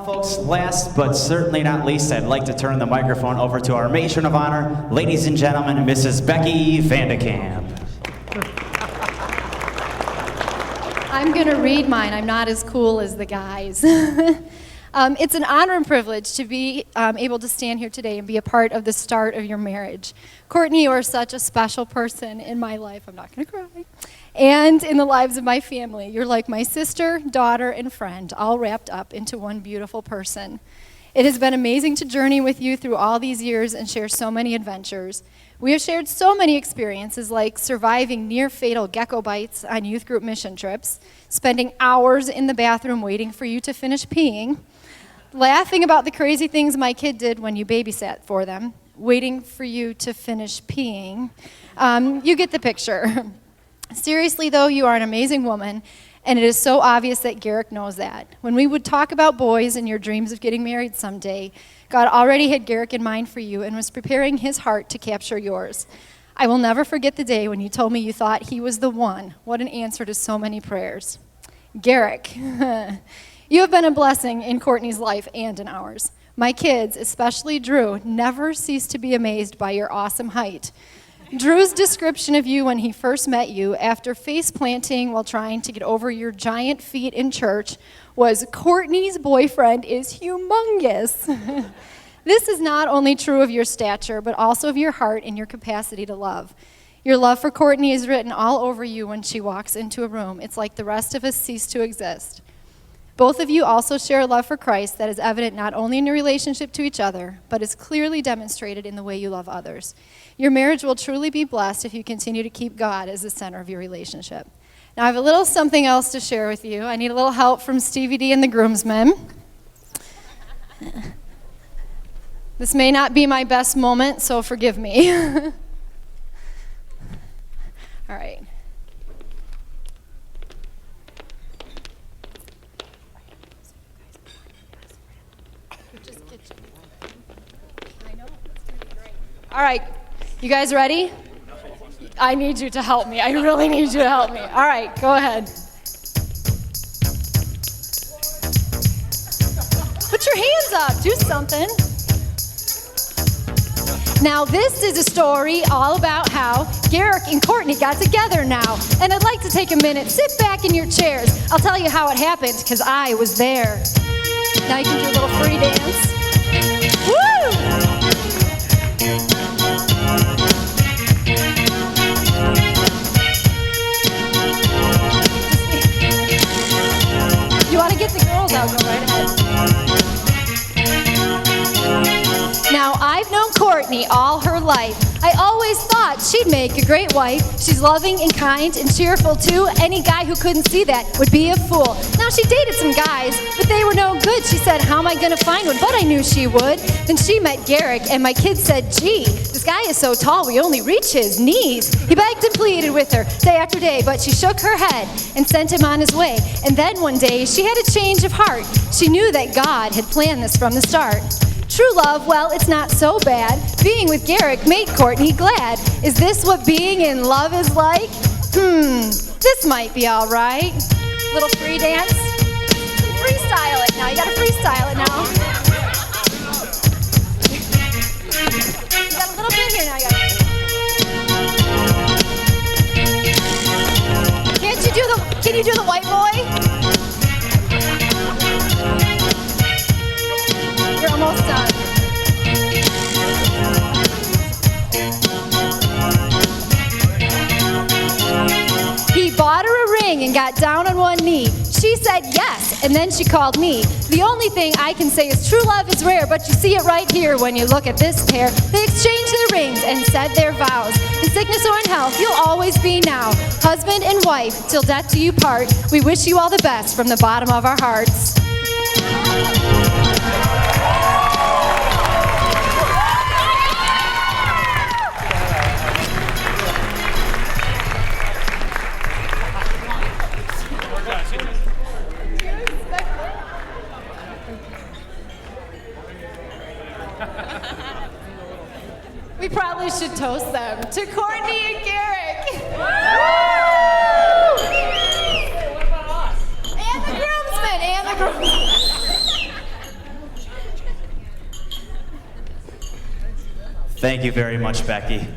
Folks, last but certainly not least, I'd like to turn the microphone over to our matron of honor, ladies and gentlemen, Mrs. Becky Vandekamp. I'm going to read mine. I'm not as cool as the guys. It's an honor and privilege to be able to stand here today and be a part of the start of your marriage. Courtney, you are such a special person in my life. I'm not going to cry. And in the lives of my family. You're like my sister, daughter, and friend, all wrapped up into one beautiful person. It has been amazing to journey with you through all these years and share so many adventures. We have shared so many experiences, like surviving near-fatal gecko bites on youth group mission trips, spending hours in the bathroom waiting for you to finish peeing, laughing about the crazy things my kid did when you babysat for them, waiting for you to finish peeing. You get the picture. Seriously, though, you are an amazing woman, and it is so obvious that Garrick knows that. When we would talk about boys and your dreams of getting married someday, God already had Garrick in mind for you and was preparing his heart to capture yours. I will never forget the day when you told me you thought he was the one. What an answer to so many prayers. Garrick, you have been a blessing in Courtney's life and in ours. My kids, especially Drew, never cease to be amazed by your awesome height. Drew's description of you when he first met you after face planting while trying to get over your giant feet in church was, Courtney's boyfriend is humongous. This is not only true of your stature, but also of your heart and your capacity to love. Your love for Courtney is written all over you when she walks into a room. It's like the rest of us cease to exist. Both of you also share a love for Christ that is evident not only in your relationship to each other, but is clearly demonstrated in the way you love others. Your marriage will truly be blessed if you continue to keep God as the center of your relationship. Now, I have a little something else to share with you. I need a little help from Stevie D and the groomsmen. This may not be my best moment, so forgive me. All right. All right, you guys ready? I need you to help me. I really need you to help me. All right, go ahead. Put your hands up. Do something. Now, this is a story all about how Garrick and Courtney got together now. And I'd like to take a minute. Sit back in your chairs. I'll tell you how it happened, because I was there. Now you can do a little free dance. Woo! You want to get the girls out, go right ahead. Now, I've known Courtney all her life. I always thought she'd make a great wife. She's loving and kind and cheerful, too. Any guy who couldn't see that would be a fool. Now, she dated some guys, but they were no good. She said, how am I going to find one? But I knew she would. Then she met Garrick, and my kids said, gee, this guy is so tall, we only reach his knees. He begged and pleaded with her day after day, but she shook her head and sent him on his way. And then one day, she had a change of heart. She knew that God had planned this from the start. True love, well, it's not so bad. Being with Garrick made Courtney glad. Is this what being in love is like? This might be all right. Little free dance. Freestyle it now. You gotta freestyle it now. You got a little bit here now. Can you do the white boy? You're almost done. He bought her a ring and got down on one knee. She said yes, and then she called me. The only thing I can say is true love is rare, but you see it right here when you look at this pair. They exchanged their rings and said their vows. In sickness or in health, you'll always be now. Husband and wife, till death do you part. We wish you all the best from the bottom of our hearts. We probably should toast them to Courtney and Garrick. Woo! And the groomsmen, Thank you very much, Becky.